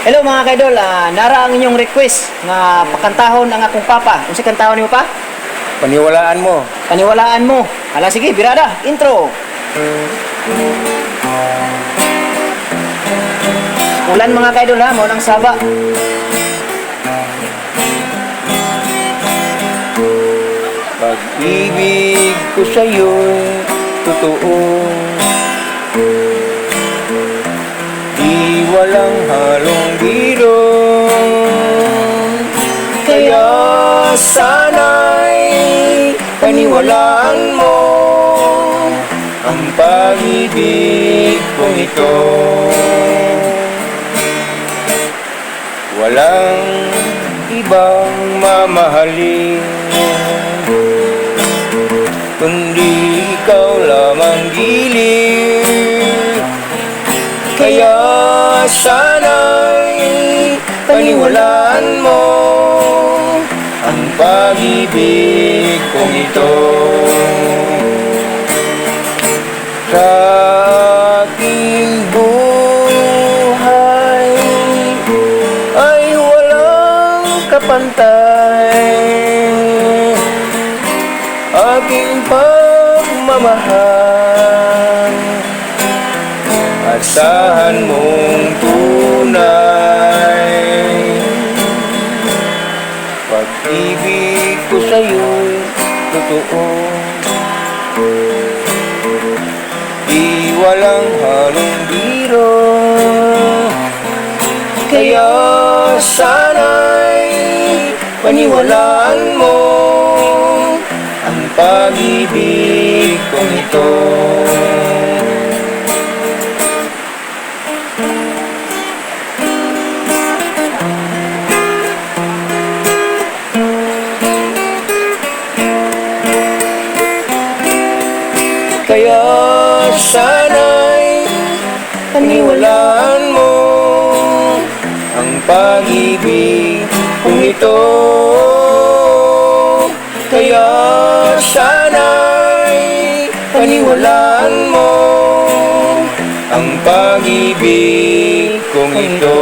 Hello mga kaidol, nara ang inyong request nga pakantahon ang akong papa. Unsa kantahon nimo pa? Paniwalaan mo. Paniwalaan mo. Ala sige, birada, intro. Ulan mga kaidol ha, mo nang saba. Pag-ibig ko sa'yo'y totoo, di walang halong biro. Kaya sana'y paniwalaan mo ang pag-ibig kong ito. Walang ibang mamahalin kundi ikaw lamang giliw. Kaya sana'y paniwalaan mo ang pag-ibig kong ito. Sa aking buhay ay walang kapantay aking pagmamahal. Asahan mong tunay, pag-ibig ko sa'yo'y totoo, di walang halong biro. Kaya sana'y paniwalaan mo ang pag-ibig kong ito. Kaya sana'y paniwalaan mo ang pag-ibig kong ito. Kaya sana'y paniwalaan mo ang pag-ibig kong ito.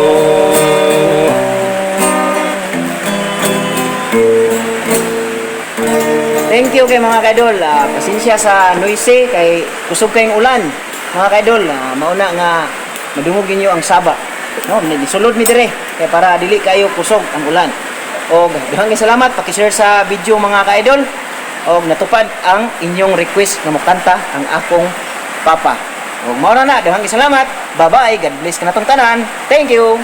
Thank you kay mga kaidol. Pasensya sa noise kay kusog kayong ulan. Mga kaidol, mauna nga madungog ninyo ang saba. No, nisulod mi dire kay para dili kayo kusog ang ulan. Og daghang salamat paki-share sa video mga kaidol. Og natupad ang inyong request nga mokanta ang akong papa. Og mao na daghang salamat. Bye-bye. God bless kanatong tanan. Thank you.